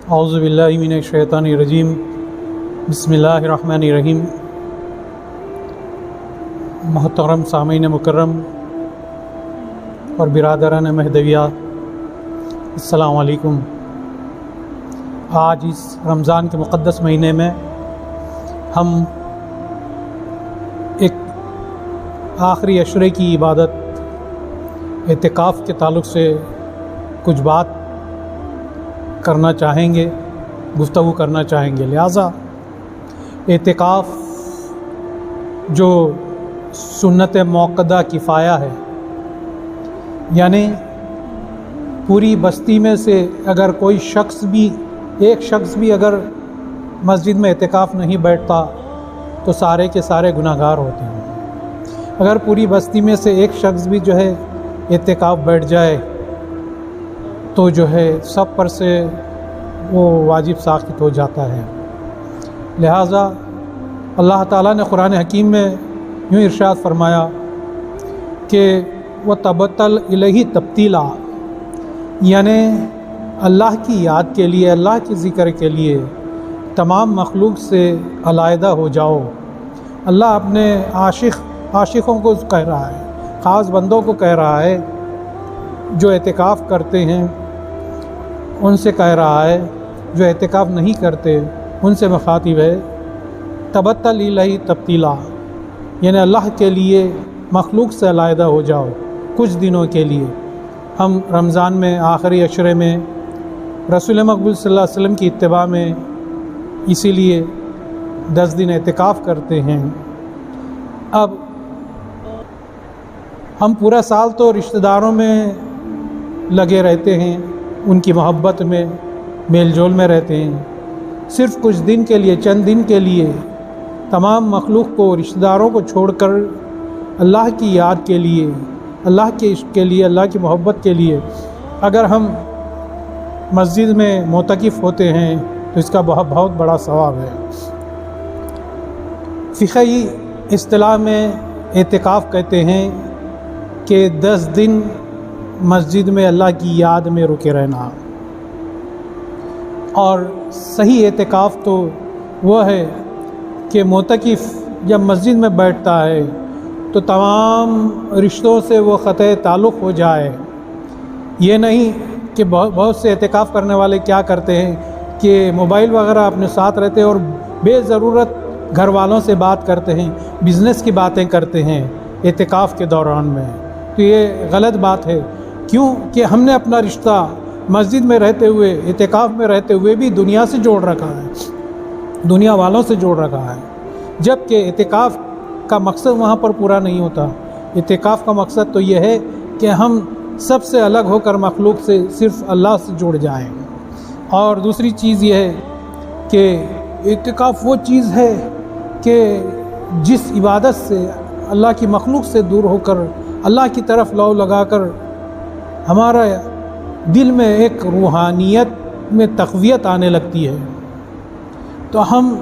اعوذ باللہ من الشیطان الرجیم بسم اللہ الرحمن الرحیم۔ محترم سامعین مکرم اور برادران مہدویہ، السلام علیکم۔ آج اس رمضان کے مقدس مہینے میں ہم ایک آخری عشرے کی عبادت اعتکاف کے تعلق سے کچھ بات کرنا چاہیں گے، گفتگو کرنا چاہیں گے۔ لہٰذا اعتکاف جو سنت موقدہ کفایہ ہے، یعنی پوری بستی میں سے اگر کوئی ایک شخص بھی اگر مسجد میں اعتکاف نہیں بیٹھتا تو سارے کے سارے گناہ گار ہوتے ہیں۔ اگر پوری بستی میں سے ایک شخص بھی جو ہے اعتکاف بیٹھ جائے تو جو ہے سب پر سے وہ واجب ساقط ہو جاتا ہے۔ لہٰذا اللہ تعالیٰ نے قرآن حکیم میں یوں ارشاد فرمایا کہ وَتَبَتَّلْ إِلَيْهِ تَبْتِيلًا، یعنی اللہ کی یاد کے لیے، اللہ کے ذکر کے لیے تمام مخلوق سے علیحدہ ہو جاؤ۔ اللہ اپنے عاشقوں کو کہہ رہا ہے، خاص بندوں کو کہہ رہا ہے، جو اعتکاف کرتے ہیں ان سے کہہ رہا ہے، جو اعتکاف نہیں کرتے ان سے مخاطب ہے۔ تبتل الہی تبتیلا، یعنی اللہ کے لیے مخلوق سے علیحدہ ہو جاؤ کچھ دنوں کے لیے۔ ہم رمضان میں آخری عشرے میں رسول مقبول صلی اللہ علیہ وسلم کی اتباع میں اسی لیے 10 دن اعتکاف کرتے ہیں۔ اب ہم پورا سال تو رشتہ داروں میں لگے رہتے ہیں، ان کی محبت میں میل جول میں رہتے ہیں۔ صرف کچھ دن کے لیے، چند دن کے لیے تمام مخلوق کو، رشتہ داروں کو چھوڑ کر اللہ کی یاد کے لیے، اللہ کے عشق کے لیے، اللہ کی محبت کے لیے اگر ہم مسجد میں معتکف ہوتے ہیں تو اس کا بہت بڑا ثواب ہے۔ فقہی اصطلاح میں اعتکاف کہتے ہیں کہ 10 دن مسجد میں اللہ کی یاد میں رکے رہنا، اور صحیح اعتکاف تو وہ ہے کہ معتکف جب مسجد میں بیٹھتا ہے تو تمام رشتوں سے وہ قطع تعلق ہو جائے۔ یہ نہیں کہ بہت سے اعتکاف کرنے والے کیا کرتے ہیں کہ موبائل وغیرہ اپنے ساتھ رہتے ہیں اور بے ضرورت گھر والوں سے بات کرتے ہیں، بزنس کی باتیں کرتے ہیں اعتکاف کے دوران میں۔ تو یہ غلط بات ہے، کیوں کہ ہم نے اپنا رشتہ مسجد میں رہتے ہوئے، اعتکاف میں رہتے ہوئے بھی دنیا سے جوڑ رکھا ہے، دنیا والوں سے جوڑ رکھا ہے، جبکہ اعتکاف کا مقصد وہاں پر پورا نہیں ہوتا۔ اعتکاف کا مقصد تو یہ ہے کہ ہم سب سے الگ ہو کر مخلوق سے صرف اللہ سے جڑ جائیں۔ اور دوسری چیز یہ ہے کہ اعتکاف وہ چیز ہے کہ جس عبادت سے اللہ کی مخلوق سے دور ہو کر اللہ کی طرف لو لگا کر ہمارا دل میں ایک روحانیت میں تقویت آنے لگتی ہے۔ تو ہم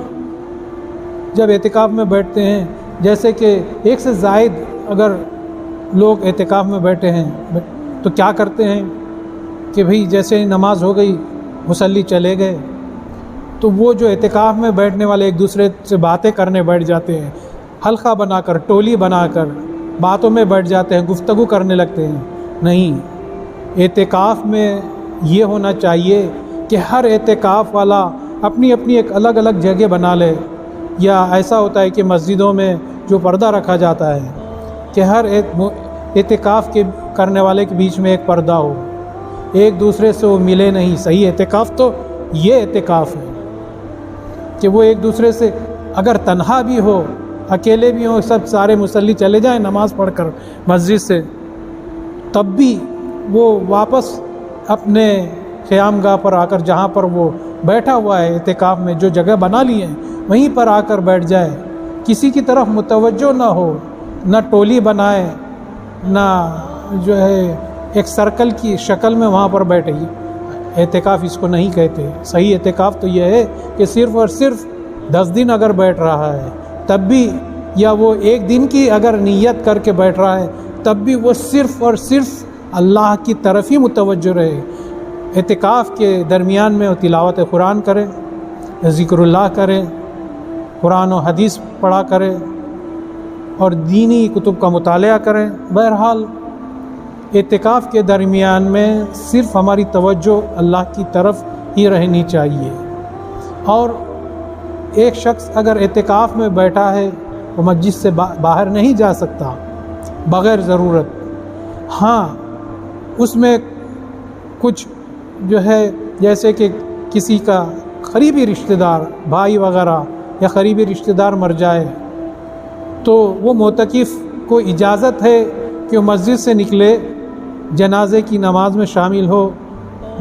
جب اعتکاف میں بیٹھتے ہیں، جیسے کہ ایک سے زائد اگر لوگ اعتکاف میں بیٹھے ہیں تو کیا کرتے ہیں کہ بھئی جیسے نماز ہو گئی مصلی چلے گئے، تو وہ جو اعتکاف میں بیٹھنے والے ایک دوسرے سے باتیں کرنے بیٹھ جاتے ہیں، حلقہ بنا کر، ٹولی بنا کر باتوں میں بیٹھ جاتے ہیں، گفتگو کرنے لگتے ہیں۔ نہیں، اعتکاف میں یہ ہونا چاہیے کہ ہر اعتکاف والا اپنی اپنی ایک الگ الگ جگہ بنا لے، یا ایسا ہوتا ہے کہ مسجدوں میں جو پردہ رکھا جاتا ہے کہ ہر اعتکاف کے کرنے والے کے بیچ میں ایک پردہ ہو، ایک دوسرے سے وہ ملے نہیں۔ صحیح اعتکاف تو یہ اعتکاف ہے کہ وہ ایک دوسرے سے اگر تنہا بھی ہو، اکیلے بھی ہوں، سب سارے مصلی چلے جائیں نماز پڑھ کر مسجد سے، تب بھی وہ واپس اپنے قیام گاہ پر آ کر، جہاں پر وہ بیٹھا ہوا ہے اعتکاف میں، جو جگہ بنا لی ہے وہیں پر آ کر بیٹھ جائے، کسی کی طرف متوجہ نہ ہو، نہ ٹولی بنائے، نہ جو ہے ایک سرکل کی شکل میں وہاں پر بیٹھے۔ اعتکاف اس کو نہیں کہتے۔ صحیح اعتکاف تو یہ ہے کہ صرف اور صرف 10 دن اگر بیٹھ رہا ہے تب بھی، یا وہ ایک دن کی اگر نیت کر کے بیٹھ رہا ہے تب بھی وہ صرف اور صرف اللہ کی طرف ہی متوجہ رہے، اعتکاف کے درمیان میں وہ تلاوت قرآن کریں، ذکر اللہ کریں، قرآن و حدیث پڑھا کریں اور دینی کتب کا مطالعہ کریں۔ بہرحال اعتکاف کے درمیان میں صرف ہماری توجہ اللہ کی طرف ہی رہنی چاہیے، اور ایک شخص اگر اعتکاف میں بیٹھا ہے وہ مسجد سے باہر نہیں جا سکتا بغیر ضرورت۔ ہاں، اس میں کچھ جو ہے جیسے کہ کسی کا قریبی رشتہ دار، بھائی وغیرہ یا قریبی رشتہ دار مر جائے تو وہ معتکف کو اجازت ہے کہ وہ مسجد سے نکلے، جنازے کی نماز میں شامل ہو،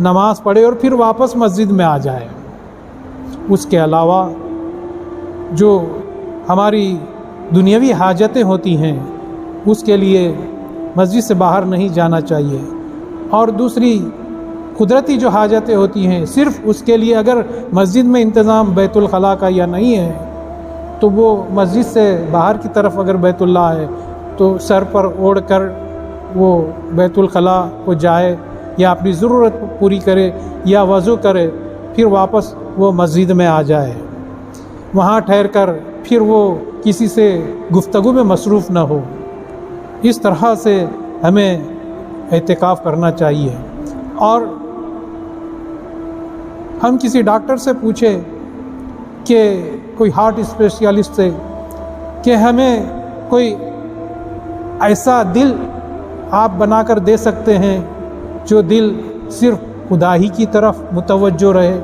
نماز پڑھے اور پھر واپس مسجد میں آ جائے۔ اس کے علاوہ جو ہماری دنیاوی حاجتیں ہوتی ہیں اس کے لیے مسجد سے باہر نہیں جانا چاہیے، اور دوسری قدرتی جو حاجتیں ہوتی ہیں صرف اس کے لیے اگر مسجد میں انتظام بیت الخلاء کا یا نہیں ہے تو وہ مسجد سے باہر کی طرف اگر بیت اللہ ہے تو سر پر اوڑھ کر وہ بیت الخلاء کو جائے یا اپنی ضرورت پوری کرے یا وضو کرے، پھر واپس وہ مسجد میں آ جائے، وہاں ٹھہر کر پھر وہ کسی سے گفتگو میں مصروف نہ ہو۔ اس طرح سے ہمیں اعتکاف کرنا چاہیے۔ اور ہم کسی ڈاکٹر سے پوچھیں کہ کوئی ہارٹ اسپیشلسٹ سے کہ ہمیں کوئی ایسا دل آپ بنا کر دے سکتے ہیں جو دل صرف خدا ہی کی طرف متوجہ رہے،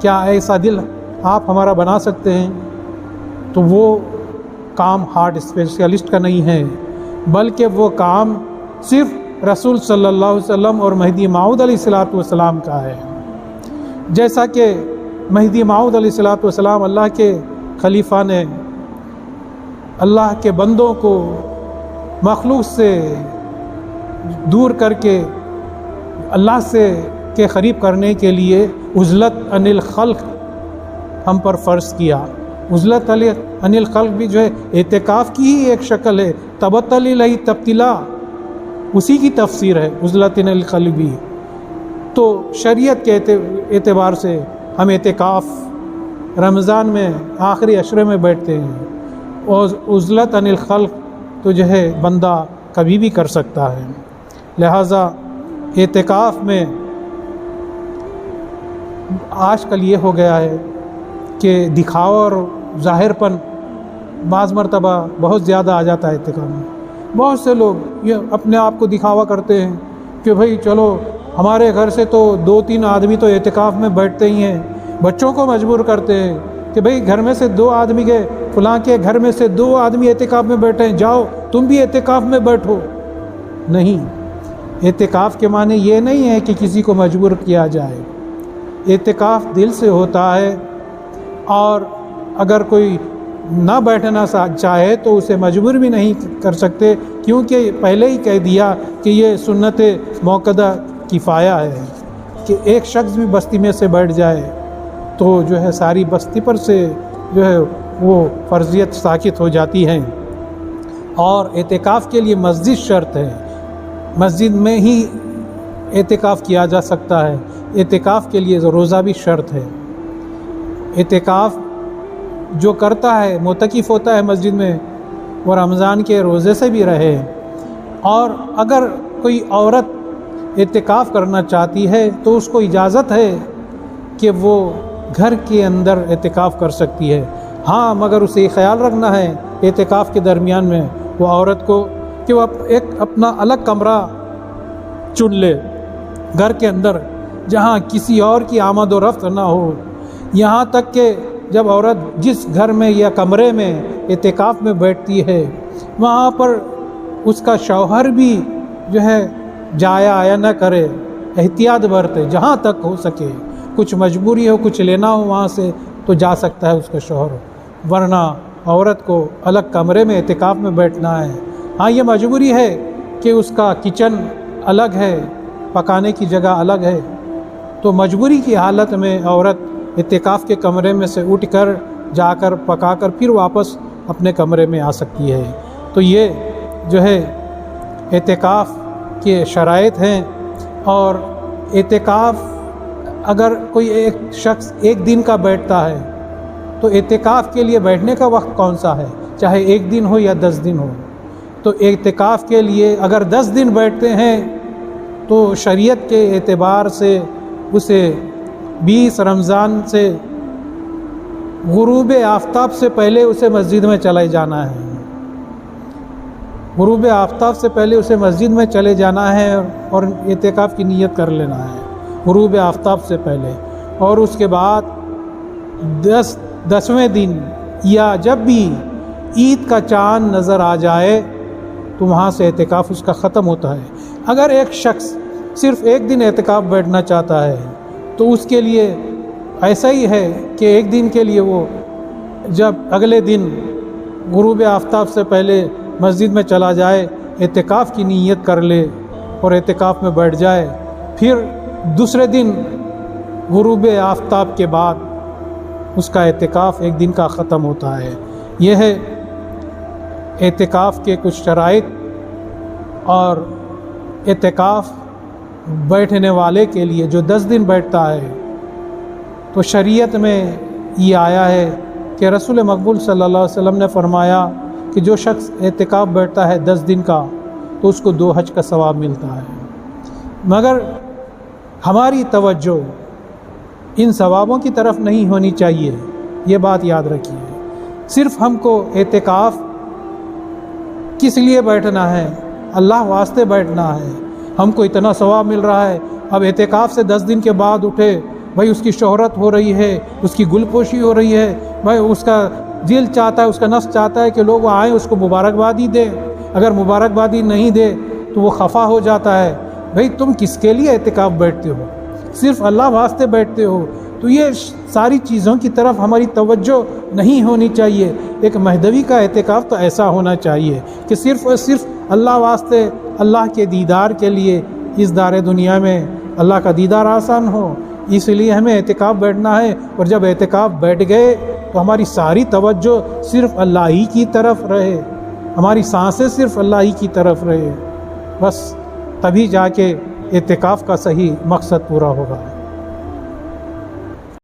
کیا ایسا دل آپ ہمارا بنا سکتے ہیں؟ تو وہ کام ہارٹ اسپیشلسٹ کا نہیں ہے، بلکہ وہ کام صرف رسول صلی اللہ علیہ وسلم اور مہدی موعود علیہ السلام کا ہے۔ جیسا کہ مہدی موعود علیہ السلام اللہ کے خلیفہ نے اللہ کے بندوں کو مخلوق سے دور کر کے اللہ سے کے قریب کرنے کے لیے عزلت عن الخلق ہم پر فرض کیا۔ عزلت عن الخلق بھی جو ہے اعتکاف کی ہی ایک شکل ہے، تبتل الیہ تبتلا اسی کی تفسیر ہے عزلت عن الخلق بھی۔ تو شریعت کے اعتبار سے ہم اعتکاف رمضان میں آخری عشرے میں بیٹھتے ہیں، اور عزلت عن الخلق تو جو ہے بندہ کبھی بھی کر سکتا ہے۔ لہٰذا اعتکاف میں آج کل یہ ہو گیا ہے کہ دکھاوا اور ظاہر پن بعض مرتبہ بہت زیادہ آ جاتا ہے اعتکاف میں۔ بہت سے لوگ یہ اپنے آپ کو دکھاوا کرتے ہیں کہ بھئی چلو ہمارے گھر سے تو 2-3 آدمی تو اعتکاف میں بیٹھتے ہی ہیں، بچوں کو مجبور کرتے ہیں کہ بھئی گھر میں سے 2 آدمی گئے، فلاں کے گھر میں سے 2 آدمی اعتکاف میں بیٹھے ہیں، جاؤ تم بھی اعتکاف میں بیٹھو۔ نہیں، اعتکاف کے معنی یہ نہیں ہے کہ کسی کو مجبور کیا جائے۔ اعتکاف دل سے ہوتا ہے، اور اگر کوئی نہ بیٹھنا چاہے تو اسے مجبور بھی نہیں کر سکتے، کیونکہ پہلے ہی کہہ دیا کہ یہ سنت موقدہ کفایہ ہے کہ ایک شخص بھی بستی میں سے بیٹھ جائے تو جو ہے ساری بستی پر سے جو ہے وہ فرضیت ساقط ہو جاتی ہے۔ اور اعتکاف کے لیے مسجد شرط ہے، مسجد میں ہی اعتکاف کیا جا سکتا ہے۔ اعتکاف کے لیے روزہ بھی شرط ہے۔ اعتکاف جو کرتا ہے معتکف ہوتا ہے مسجد میں، وہ رمضان کے روزے سے بھی رہے۔ اور اگر کوئی عورت اعتکاف کرنا چاہتی ہے تو اس کو اجازت ہے کہ وہ گھر کے اندر اعتکاف کر سکتی ہے۔ ہاں، مگر اسے خیال رکھنا ہے اعتکاف کے درمیان میں وہ عورت کو کہ وہ ایک اپنا الگ کمرہ چن لے گھر کے اندر، جہاں کسی اور کی آمد و رفت نہ ہو۔ یہاں تک کہ جب عورت جس گھر میں یا کمرے میں اعتکاف میں بیٹھتی ہے وہاں پر اس کا شوہر بھی جو ہے جایا آیا نہ کرے، احتیاط برتے، جہاں تک ہو سکے۔ کچھ مجبوری ہو، کچھ لینا ہو وہاں سے تو جا سکتا ہے اس کا شوہر، ورنہ عورت کو الگ کمرے میں اعتکاف میں بیٹھنا ہے۔ ہاں، یہ مجبوری ہے کہ اس کا کچن الگ ہے، پکانے کی جگہ الگ ہے، تو مجبوری کی حالت میں عورت اعتکاف کے کمرے میں سے اٹھ کر جا کر پکا کر پھر واپس اپنے کمرے میں آ سکتی ہے۔ تو یہ جو ہے اعتکاف کے شرائط ہیں، اور اعتکاف اگر کوئی ایک شخص ایک دن کا بیٹھتا ہے تو اعتکاف کے لیے بیٹھنے کا وقت کون سا ہے؟ چاہے ایک دن ہو یا 10 دن ہو. تو اعتکاف کے لیے اگر 10 دن بیٹھتے ہیں تو شریعت کے اعتبار سے اسے 20 رمضان سے غروب آفتاب سے پہلے اسے مسجد میں چلے جانا ہے. غروب آفتاب سے پہلے اسے مسجد میں چلے جانا ہے اور اعتکاف کی نیت کر لینا ہے غروب آفتاب سے پہلے. اور اس کے بعد 10ویں دن یا جب بھی عید کا چاند نظر آ جائے تو وہاں سے اعتکاف اس کا ختم ہوتا ہے. اگر ایک شخص صرف ایک دن اعتکاف بیٹھنا چاہتا ہے تو اس کے لیے ایسا ہی ہے کہ ایک دن کے لیے وہ جب اگلے دن غروب آفتاب سے پہلے مسجد میں چلا جائے، اعتکاف کی نیت کر لے اور اعتکاف میں بیٹھ جائے. پھر دوسرے دن غروب آفتاب کے بعد اس کا اعتکاف ایک دن کا ختم ہوتا ہے. یہ ہے اعتکاف کے کچھ شرائط. اور اعتکاف بیٹھنے والے کے لیے جو 10 دن بیٹھتا ہے تو شریعت میں یہ آیا ہے کہ رسول مقبول صلی اللہ علیہ وسلم نے فرمایا کہ جو شخص اعتکاف بیٹھتا ہے 10 دن کا تو اس کو 2 حج کا ثواب ملتا ہے. مگر ہماری توجہ ان ثوابوں کی طرف نہیں ہونی چاہیے، یہ بات یاد رکھیے. صرف ہم کو اعتکاف کس لیے بیٹھنا ہے؟ اللہ واسطے بیٹھنا ہے. ہم کو اتنا ثواب مل رہا ہے، اب اعتکاف سے 10 دن کے بعد اٹھے، بھائی اس کی شہرت ہو رہی ہے، اس کی گل پوشی ہو رہی ہے، بھائی اس کا دل چاہتا ہے، اس کا نفس چاہتا ہے کہ لوگ آئیں اس کو مبارکبادی دے. اگر مبارکبادی نہیں دے تو وہ خفا ہو جاتا ہے. بھئی تم کس کے لیے اعتکاف بیٹھتے ہو؟ صرف اللہ واسطے بیٹھتے ہو. تو یہ ساری چیزوں کی طرف ہماری توجہ نہیں ہونی چاہیے. ایک مہدوی کا اعتکاف تو ایسا ہونا چاہیے کہ صرف اور صرف اللہ واسطے، اللہ کے دیدار کے لیے اس دار دنیا میں اللہ کا دیدار آسان ہو. اس لیے ہمیں اعتکاف بیٹھنا ہے. اور جب اعتکاف بیٹھ گئے تو ہماری ساری توجہ صرف اللہ ہی کی طرف رہے، ہماری سانسیں صرف اللہ ہی کی طرف رہے. بس تبھی جا کے اعتکاف کا صحیح مقصد پورا ہوگا.